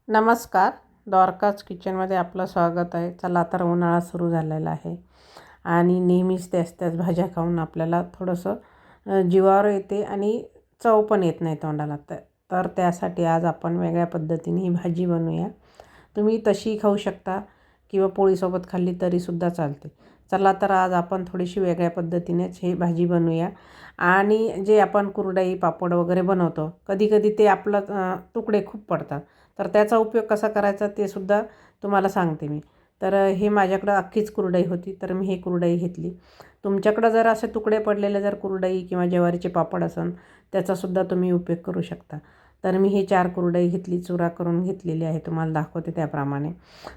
नमस्कार. द्वारकाज किचनमध्ये आपलं स्वागत आहे. चला तर उन्हाळा सुरू झालेला आहे आणि नेहमीच त्याच भाज्या खाऊन आपल्याला थोडंसं जीवावर येते आणि चव पण येत नाही तोंडाला. तर त्यासाठी आज आपण वेगळ्या पद्धतीने ही भाजी बनवूया. तुम्ही तशी खाऊ शकता किंवा पोळीसोबत खाल्ली तरीसुद्धा चालते. चला तर आज आपण थोडीशी वेगळ्या पद्धतीनेच ही भाजी बनवूया. आणि जे आपण कुरडई पापड वगैरे बनवतो, कधीकधी ते आपलं तुकडे खूप पडतात. तर त्याचा उपयोग कसा करायचा ते सुद्धा तुम्हाला सांगते मी. तर हे माझ्याकडं अख्खीच कुरडई होती, तर मी ही कुरडई घेतली. तुमच्याकडं जर असे तुकडे पडलेले जर कुरडई किंवा ज्वारीचे पापड असेल त्याचासुद्धा तुम्ही उपयोग करू शकता. तर मी ही 4 कुरडई घेतली, चुरा करून घेतलेली आहे. तुम्हाला दाखवते त्याप्रमाणे.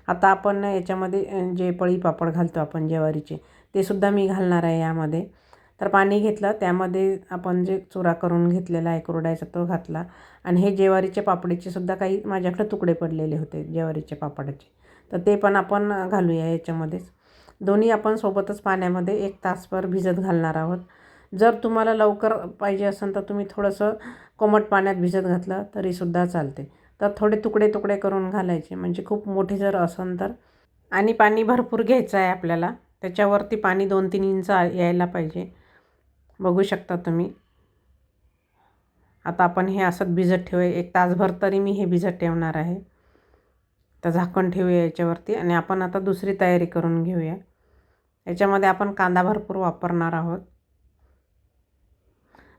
आता आपण याच्यामध्ये जे पळी पापड घालतो आपण ज्वारीचे, ते सुद्धा मी घालणार आहे यामध्ये. तर पाणी घेतलं, त्यामध्ये आपण जे चुरा करून घेतलेला आहे कुरडयाचा तो घातला आणि हे ज्वारीचे पापडीचे सुद्धा काही माझ्याकडे तुकडे पडलेले होते ज्वारीचे पापडाचे, तर ते पण आपण घालूया याच्यामध्येच. दोन्ही आपण सोबतच पाण्यामध्ये 1 तासभर भिजत घालणार आहोत. जर तुम्हाला लवकर पाहिजे असेल तर तुम्ही थोडंसं कोमट पाण्यात भिजत घातलं तरीसुद्धा चालते. तर थोडे तुकडे तुकडे करून घालायचे, म्हणजे खूप मोठे जर असेल तर. आणि पाणी भरपूर घ्यायचं आहे आपल्याला. त्याच्यावरती पाणी 2-3 इंच यायला पाहिजे. बघू शकता तुम्ही. आता आपण हे असंच भिजत ठेवूया 1 तासभर, तरी मी हे भिजत ठेवणार आहे. तर झाकण ठेवूया याच्यावरती आणि आपण आता दुसरी तयारी करून घेऊया. याच्यामध्ये आपण कांदा भरपूर वापरणार आहोत.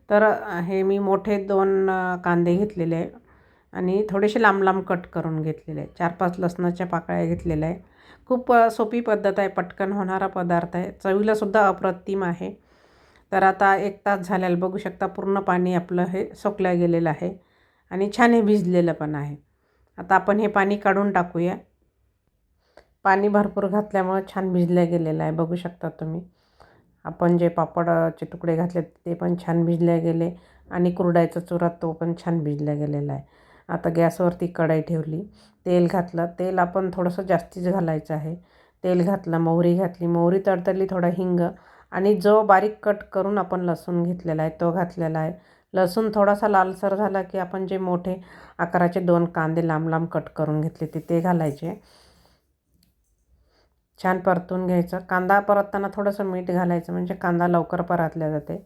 तर हे मी मोठे 2 कांदे घेतलेले आहे आणि थोडेसे लांब लांब कट करून घेतलेले आहे. 4-5 लसणाच्या पाकळ्या घेतलेल्या आहे. खूप सोपी पद्धत आहे, पटकन होणारा पदार्थ आहे, चवीलासुद्धा अप्रतिम आहे. तर आता 1 तास झालेला बघू शकता, पूर्ण पाणी आपलं हे सोकलं गेलेलं आहे आणि छान हे भिजलेलं पण आहे. आता आपण हे पाणी काढून टाकूया. पाणी भरपूर घातल्यामुळे छान भिजलं गेलेलं आहे, बघू शकता तुम्ही. आपण जे पापडचे तुकडे घातले ते पण छान भिजले गेले आणि कुरडयाचा चुरा तो पण छान भिजला गेलेला आहे. आता गॅसवरती कढई ठेवली, तेल घातलं. तेल आपण थोडंसं जास्तीच घालायचं आहे. तेल घातलं, मोहरी घातली, मोहरी तडतडली, थोडा हिंग आणि जो बारीक कट करून आपण लसूण घेतलेला आहे तो घातलेला आहे. लसूण थोडासा लालसर झाला की आपण जे मोठे आकाराचे 2 कांदे लांब लांब कट करून घेतले ते घालायचे. छान परतून घ्यायचं. कांदा परतताना थोडंसं मीठ घालायचं, म्हणजे कांदा लवकर परतल्या जाते.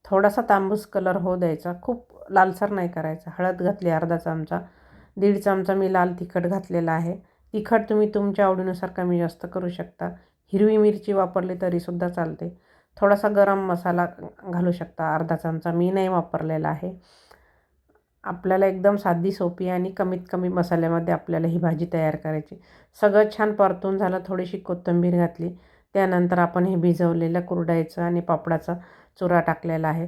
थोडासा तांबूस कलर होऊ द्यायचा, खूप लालसर नाही करायचा. हळद घातली अर्धा चमचा, 1.5 चमचा मी लाल तिखट घातलेला आहे. तिखट तुम्ही तुमच्या आवडीनुसार कमी जास्त करू शकता. हिरवी मिरची वापरली तरीसुद्धा चालते. थोडासा गरम मसाला घालू शकता, अर्धा चमचा, मी नाही वापरलेला आहे. आपल्याला एकदम साधी सोपी आणि कमीत कमी मसाल्यामध्ये आपल्याला ही भाजी तयार करायची. सगळं छान परतून झालं, थोडीशी कोथिंबीर घातली. त्यानंतर आपण हे भिजवलेलं कुरडयाचं आणि पापडाचा चुरा टाकलेला आहे.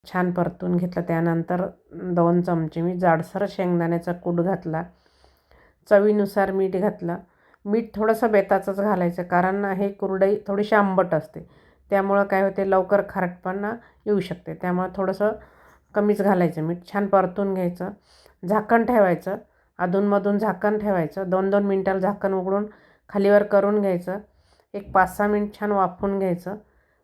छान परतून घेतलं. त्यानंतर 2 चमचे मी जाडसर शेंगदाण्याचा कूट घातला. चवीनुसार मीठ घातलं. मीठ थोडंसं बेताचंच घालायचं, कारण हे कुरडई थोडीशी आंबट असते. त्यामुळं काय होते, लवकर खारटपणा येऊ शकते. त्यामुळं थोडंसं कमीच घालायचं मीठ. छान परतून घ्यायचं. झाकण ठेवायचं. अधूनमधून झाकण ठेवायचं. 2-2 मिनिटाला झाकण उघडून खालीवर करून घ्यायचं. एक 5-6 मिनिट छान वाफवून घ्यायचं.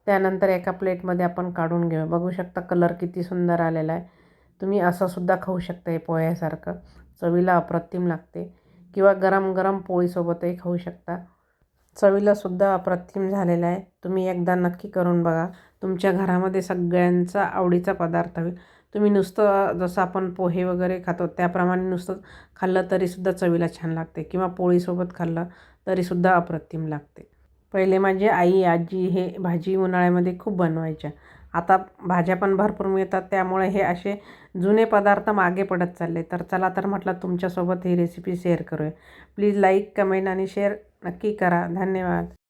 त्यानंतर एका प्लेटमध्ये आपण काढून घेऊ. बघू शकता कलर किती सुंदर आलेला आहे. तुम्ही असंसुद्धा खाऊ शकता हे पोह्यासारखं. चवीला अप्रतिम लागते किंवा गरम गरम पोळीसोबतही खाऊ शकता. चवीलासुद्धा अप्रतिम झालेला आहे. तुम्ही एकदा नक्की करून बघा. तुमच्या घरामध्ये सगळ्यांचा आवडीचा पदार्थ होईल. तुम्ही नुसतं जसं आपण पोहे वगैरे खातो त्याप्रमाणे नुसतं खाल्लं तरीसुद्धा चवीला छान लागते किंवा पोळीसोबत खाल्लं तरीसुद्धा अप्रतिम लागते. पहिले माझी आई, आजी हे भाजी उन्हाळ्यामध्ये खूप बनवायच्या. आता भाज्या पण भरपूर मिळतात, त्यामुळे हे असे जुने पदार्थ मागे पडत चालले. तर चला तर म्हटलं तुमच्यासोबत ही रेसिपी शेअर करूया. प्लीज लाईक, कमेंट आणि शेअर नक्की करा. धन्यवाद.